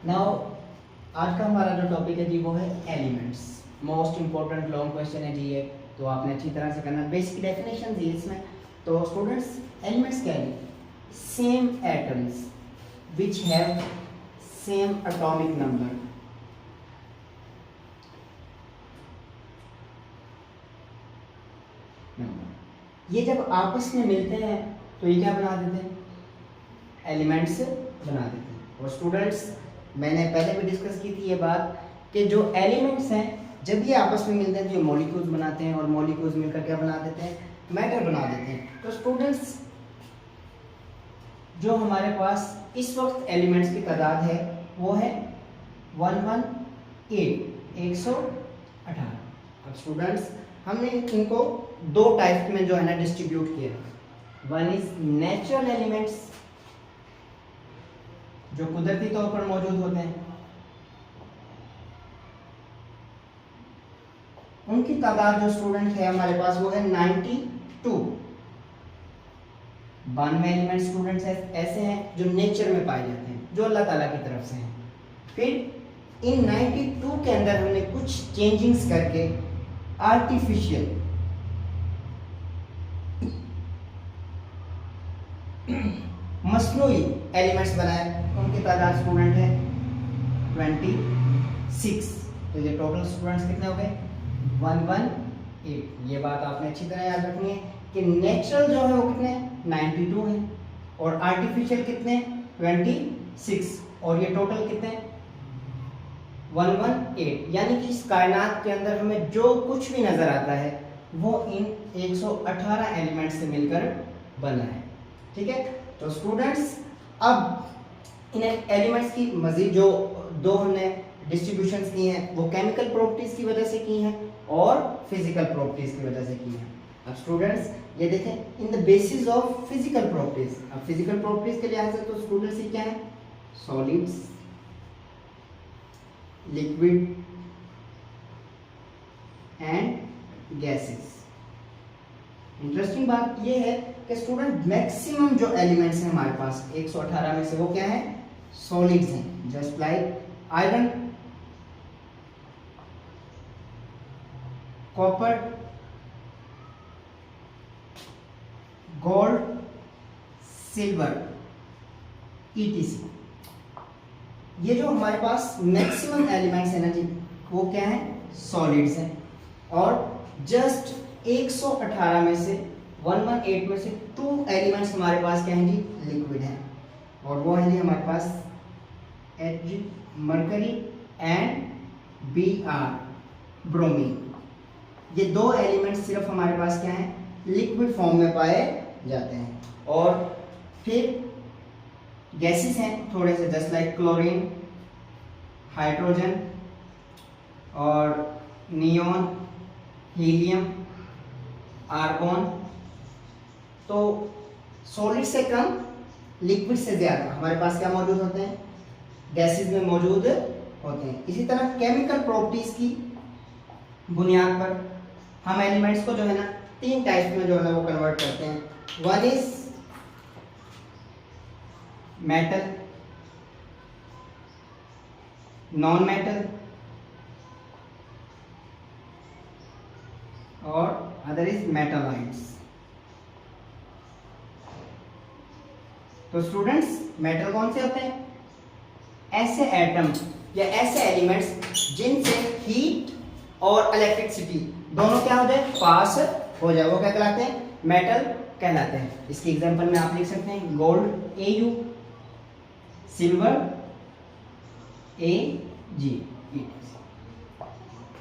Now आज का हमारा जो टॉपिक है जी वो है elements. Most important long question है जी ये, तो आपने अच्छी तरह से करना। बेसिक डेफिनेशन दी इसमें। तो स्टूडेंट्स एलिमेंट्स क्या है? Same atoms which have same atomic number. ये जब आपस में मिलते हैं तो ये क्या बना देते हैं? एलिमेंट्स बना देते हैं। और स्टूडेंट्स मैंने पहले भी डिस्कस की थी ये बात कि जो एलिमेंट्स हैं जब ये आपस में मिलते हैं तो ये मॉलिक्यूल्स बनाते हैं, और मॉलिक्यूल्स मिलकर क्या बना देते हैं? मैटर बना देते हैं। तो स्टूडेंट्स जो हमारे पास इस वक्त एलिमेंट्स की तादाद है वो है 118। अब स्टूडेंट्स हमने इनको दो टाइप में जो है ना डिस्ट्रीब्यूट किया। वन इज नेचुरल एलिमेंट्स जो कुदरती तौर पर मौजूद होते हैं, उनकी तादाद जो स्टूडेंट है हमारे पास वो है 92। 92 एलिमेंट स्टूडेंट्स ऐसे हैं जो नेचर में पाए जाते हैं, जो अल्लाह ताला की तरफ से हैं। फिर इन 92 के अंदर हमने कुछ चेंजिंग्स करके आर्टिफिशियल मसनूई एलिमेंट्स बनाए, उनकी तादाद स्टूडेंट है 26। तो ये टोटल स्टूडेंट्स कितने हो गए? 118। ये बात आपने अच्छी तरह याद रखनी है कि नेचुरल जो है वो कितने 92 है, और आर्टिफिशियल कितने 26, और ये टोटल कितने 118। यानी कि इस कायनात के अंदर हमें जो कुछ भी नजर आता है वो इन 118 एलिमेंट्स से मिलकर बना है। ठीक है, तो स्टूडेंट्स अब इन एलिमेंट्स की मजीद जो दो हमने डिस्ट्रीब्यूशंस की हैं वो केमिकल प्रॉपर्टीज की वजह से की हैं और फिजिकल प्रॉपर्टीज की वजह से की हैं। अब स्टूडेंट्स ये देखें in the basis of physical properties. अब फिजिकल प्रॉपर्टीज के लिहाज से तो स्टूडेंट्स ये क्या है? Solids, liquid and gases. Interesting बात ये है कि स्टूडेंट मैक्सिमम जो एलिमेंट्स हैं हमारे पास 118 में से वो क्या है? सॉलिड्स हैं। Just like iron, copper, gold, silver, etc. ये जो हमारे पास मैक्सिमम एलिमेंट्स है ना जी वो क्या है? सॉलिड्स हैं। और जस्ट 118 में से 118 में से 2 एलिमेंट्स हमारे पास क्या हैं जी? लिक्विड हैं। और वो है जी हमारे पास H mercury and Br bromine. ये दो एलिमेंट्स सिर्फ हमारे पास क्या है? लिक्विड फॉर्म में पाए जाते हैं। और फिर गैसेस हैं थोड़े से, जस्ट लाइक क्लोरीन, हाइड्रोजन और नियॉन, हीलियम, आर्गोन। तो सॉलिड से कम, लिक्विड से ज्यादा हमारे पास क्या मौजूद होते हैं? गैसेस में मौजूद होते हैं। इसी तरह केमिकल प्रॉपर्टीज की बुनियाद पर हम एलिमेंट्स को जो है ना 3 टाइप्स में जो है ना वो कन्वर्ट करते हैं। One is metal, non metal और अदर इज मेटालाइट्स। तो स्टूडेंट्स मेटल कौन से होते हैं? ऐसे एटम या ऐसे एलिमेंट्स जिनसे हीट और इलेक्ट्रिसिटी दोनों क्या हो जाए? पास हो जाए, वो क्या कहलाते हैं? मेटल कहलाते हैं। इसकी एग्जांपल में आप लिख सकते हैं गोल्ड Au, सिल्वर Ag।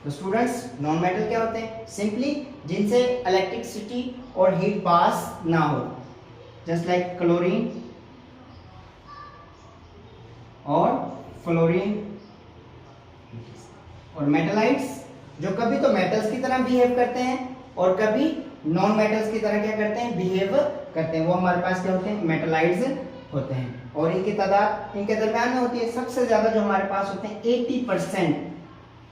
तो स्टूडेंट्स नॉन मेटल क्या होते हैं? सिंपली जिनसे इलेक्ट्रिसिटी और हीट पास ना हो, जस्ट लाइक क्लोरीन और फ्लोरीन। और मेटलाइट्स जो कभी तो मेटल्स की तरह बिहेव करते हैं और कभी नॉन मेटल्स की तरह क्या करते हैं? बिहेव करते हैं। वो हमारे पास क्या होते हैं? मेटलाइट्स होते हैं। और इनकी तादाद इनके दरमियान में होती है। सबसे ज्यादा जो हमारे पास होते हैं 80%,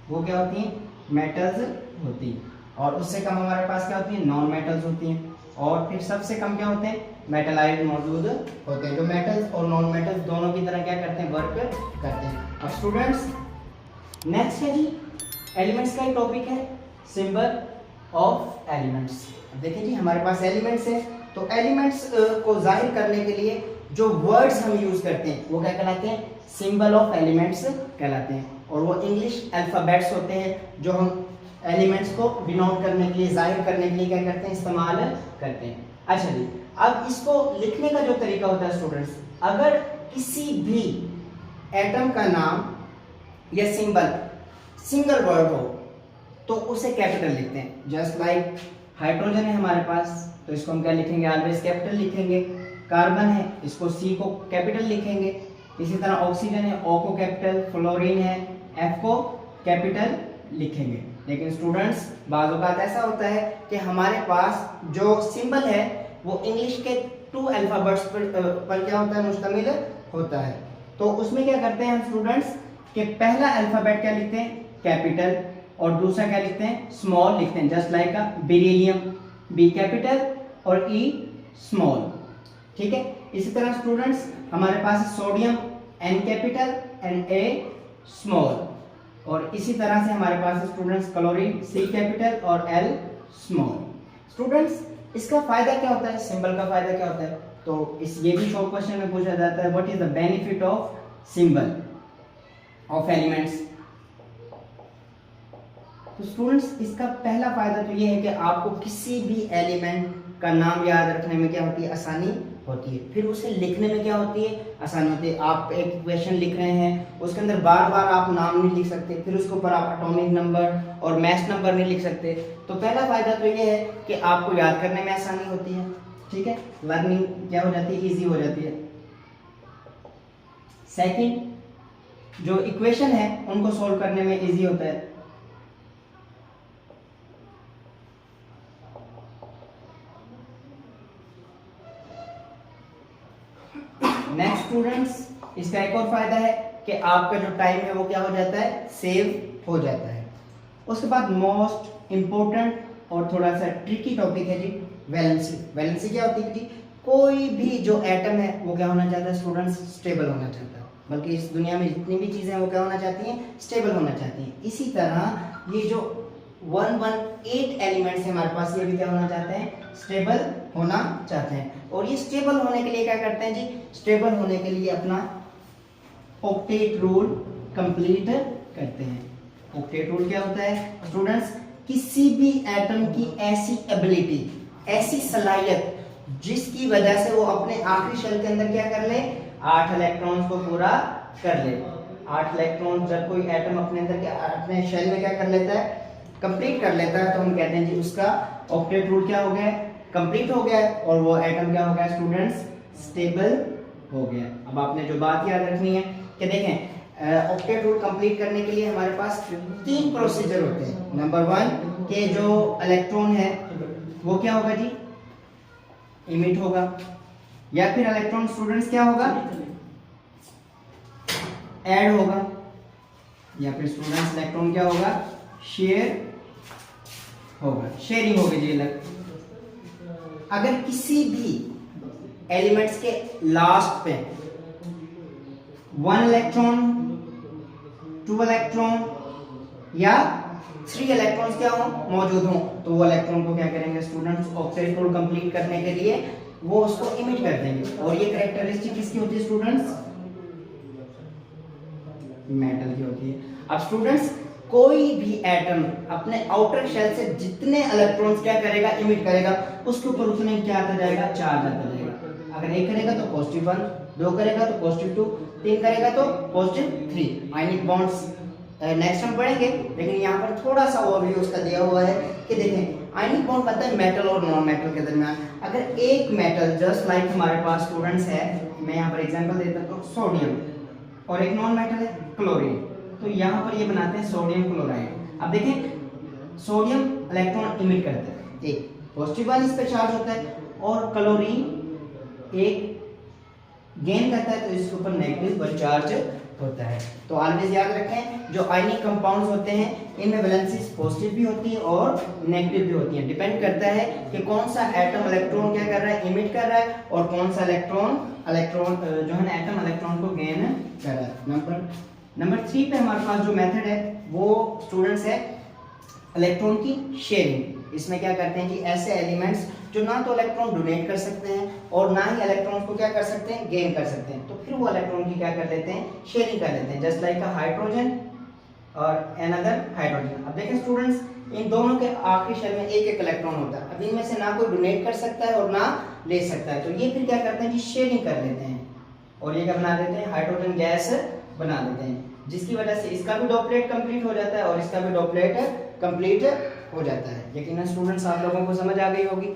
वो क्या होती हैं? मेटल्स होती हैं। और उससे कम हमारे पास क्या होती है, नॉन मेटल्स होती हैं, और फिर सबसे कम क्या होते हैं, मेटलाइड मौजूद होते हैं, जो मेटल्स और नॉन मेटल्स दोनों की तरह क्या करते हैं, वर्क करते हैं। अब स्टूडेंट्स नेक्स्ट है जी एलिमेंट्स का एक टॉपिक है, सिंबल ऑफ एलिमेंट्स। देखिए जी हमारे पास एलिमेंट्स है, तो एलिमेंट्स को जाहिर करने के लिए जो वर्ड्स हम यूज करते हैं वो क्या कहलाते हैं, सिंबल ऑफ एलिमेंट्स कहलाते हैं, और वो इंग्लिश अल्फाबेट्स होते हैं जो हम एलिमेंट्स को डिनोट करने के लिए, जाहिर करने के लिए क्या करते हैं, इस्तेमाल करते हैं। अच्छा जी, अब इसको लिखने का जो तरीका होता है स्टूडेंट्स, अगर किसी भी एटम का नाम या सिंबल सिंगल वर्ड हो तो उसे कैपिटल लिखते हैं। जस्ट लाइक हाइड्रोजन है हमारे पास, तो इसको हम क्या लिखेंगे, ऑलवेज कैपिटल लिखेंगे। कार्बन है, इसको सी को कैपिटल लिखेंगे। इसी तरह ऑक्सीजन है, ओ को कैपिटल, फ्लोरीन है, एफ को कैपिटल लिखेंगे। लेकिन स्टूडेंट्स बाज़ औक़ात ऐसा होता है कि हमारे पास जो सिंबल है वो इंग्लिश के 2 अल्फ़ाबेट्स पर क्या होता है, मुश्तमिल होता है। तो उसमें क्या करते हैं हम स्टूडेंट्स कि पहला अल्फ़ाबेट क्या लिखते हैं, कैपिटल, और दूसरा क्या लिखते हैं, स्मॉल लिखते हैं। Just like beryllium, B capital और ई स्मॉल, ठीक है। इसी तरह स्टूडेंट्स हमारे पास sodium, N capital and A small, और इसी तरह से हमारे पास स्टूडेंट्स क्लोरीन, सी कैपिटल और एल स्मॉल। स्टूडेंट्स इसका फायदा क्या होता है, सिंबल का फायदा क्या होता है, तो इस ये भी शॉर्ट क्वेश्चन में पूछा जाता है, what is the benefit of symbol of elements. तो स्टूडेंट्स इसका पहला फायदा तो ये है कि आपको किसी भी एलिमेंट का नाम याद रखने में क्या होती है, आसानी होती है। फिर उसे लिखने में क्या होती है, आसानी होती है। आप एक इक्वेशन लिख रहे हैं, उसके अंदर बार बार आप नाम नहीं लिख सकते, फिर उसके ऊपर आप एटॉमिक नंबर और मास नंबर नहीं लिख सकते। तो पहला फायदा तो ये है कि आपको याद करने में आसानी होती है, ठीक है, लर्निंग क्या हो जाती है, ईजी हो जाती है। सेकंड, जो इक्वेशन है उनको सोल्व करने में ईजी होता है। नेक्स्ट स्टूडेंट्स इसका एक और फायदा है कि आपका जो टाइम है वो क्या हो जाता है, सेव हो जाता है। उसके बाद मोस्ट इंपॉर्टेंट और थोड़ा सा ट्रिकी टॉपिक है जी वैलेंसी। वैलेंसी क्या होती है जी, कोई भी जो एटम है वो क्या होना चाहता है स्टूडेंट्स, स्टेबल होना चाहता है। बल्कि इस दुनिया में जितनी भी चीजें हैं वो क्या होना चाहती हैं, स्टेबल होना चाहती हैं। इसी तरह ये जो 118 एलिमेंट्स है हमारे पास, ये भी क्या होना चाहते हैं, स्टेबल होना चाहते हैं। और ये स्टेबल होने के लिए क्या करते हैं जी, स्टेबल होने के लिए अपना ऑक्टेट रूल कंप्लीट करते हैं। ऑक्टेट रूल क्या होता है स्टूडेंट्स, किसी भी एटम की ऐसी एबिलिटी, ऐसी सलाहियत जिसकी वजह से वो अपने आखिरी शेल के अंदर क्या कर ले, 8 इलेक्ट्रॉन्स को पूरा कर ले। 8 इलेक्ट्रॉन जब कोई एटम अपने अंदर के अपने शेल में क्या कर लेता है, कंप्लीट कर लेता है, तो हम कहते हैं जी उसका ऑक्टेट रूल क्या हो गया, कंप्लीट हो गया है, और वो एटम क्या हो गया स्टूडेंट्स, स्टेबल हो गया। अब आपने जो बात याद रखनी है कि देखें ऑक्टेट रूल कंप्लीट करने के लिए हमारे पास 3 प्रोसीजर होते हैं। नंबर 1 के जो इलेक्ट्रॉन है वो क्या होगा जी, इमिट होगा, या फिर इलेक्ट्रॉन स्टूडेंट्स क्या होगा, ऐड होगा, या फिर स्टूडेंट्स इलेक्ट्रॉन क्या होगा, शेयर होगा, शेयरिंग होगी जी। अगर किसी भी एलिमेंट्स के लास्ट पे 1 इलेक्ट्रॉन, 2 इलेक्ट्रॉन या 3 इलेक्ट्रॉन्स क्या हो, मौजूद हो, तो वो इलेक्ट्रॉन को क्या करेंगे स्टूडेंट्स, ऑक्टेट रूल कंप्लीट करने के लिए वो उसको इमिट कर देंगे। और ये कैरेक्टरिस्टिक किसकी होती है स्टूडेंट्स, मेटल की होती है। अब स्टूडेंट्स कोई भी एटम अपने आउटर शेल से जितने इलेक्ट्रॉन्स क्या करेगा, इमिट करेगा, उसके ऊपर उसने क्या आता जाएगा, चार्ज आता जाएगा। अगर 1 करेगा तो +1, 2 करेगा तो +2, 3 करेगा तो +3। आयनिक बॉन्ड्स नेक्स्ट हम पढ़ेंगे, लेकिन यहाँ पर थोड़ा सा ओवरव्यू उसका दिया हुआ है कि देखें आयनिक बॉन्ड पता है मेटल और नॉन मेटल के दरमियान। अगर एक मेटल जस्ट लाइक हमारे पास स्टूडेंट्स है, मैं यहाँ पर एग्जांपल देता हूँ सोडियम, और एक नॉन मेटल है क्लोरीन, तो यहाँ पर ये बनाते हैं सोडियम क्लोराइड। अब देखें सोडियम इलेक्ट्रॉन इमिट करता है, एक +1 इस पे चार्ज होता है, और क्लोरीन एक गेन करता है, तो इसके ऊपर नेगेटिव चार्ज होता है। तो ऑलवेज याद रखें, जो आयनिक कंपाउंड्स होते हैं इनमें वैलेंसीज पॉजिटिव भी होती है और नेगेटिव भी होती है। डिपेंड करता है कि कौन सा एटम इलेक्ट्रॉन क्या कर रहा है, इमिट कर रहा है, और कौन सा इलेक्ट्रॉन जो है ना एटम इलेक्ट्रॉन को गेन कर रहा है। नंबर 3 पे हमारे पास जो मेथड है वो स्टूडेंट्स है इलेक्ट्रॉन की शेयरिंग। इसमें क्या करते हैं कि ऐसे एलिमेंट्स जो ना तो इलेक्ट्रॉन डोनेट कर सकते हैं और ना ही इलेक्ट्रॉन को क्या कर सकते हैं, गेन कर सकते हैं, तो फिर वो इलेक्ट्रॉन की क्या कर लेते हैं, शेयरिंग कर लेते हैं, जस्ट लाइक अ हाइड्रोजन और अनदर हाइड्रोजन। अब देखें स्टूडेंट्स, इन दोनों के आखिरी शेल में एक एक इलेक्ट्रॉन होता है। अब इनमें से ना कोई डोनेट कर सकता है और ना ले सकता है, तो ये फिर क्या करते हैं जी, शेयरिंग कर लेते हैं और ये क्या बना देते हैं, हाइड्रोजन गैस बना देते हैं, जिसकी वजह से इसका भी डॉपलेट कंप्लीट हो जाता है और इसका भी डॉपलेट कंप्लीट हो जाता है। यकीनन स्टूडेंट्स आप लोगों को समझ आ गई होगी।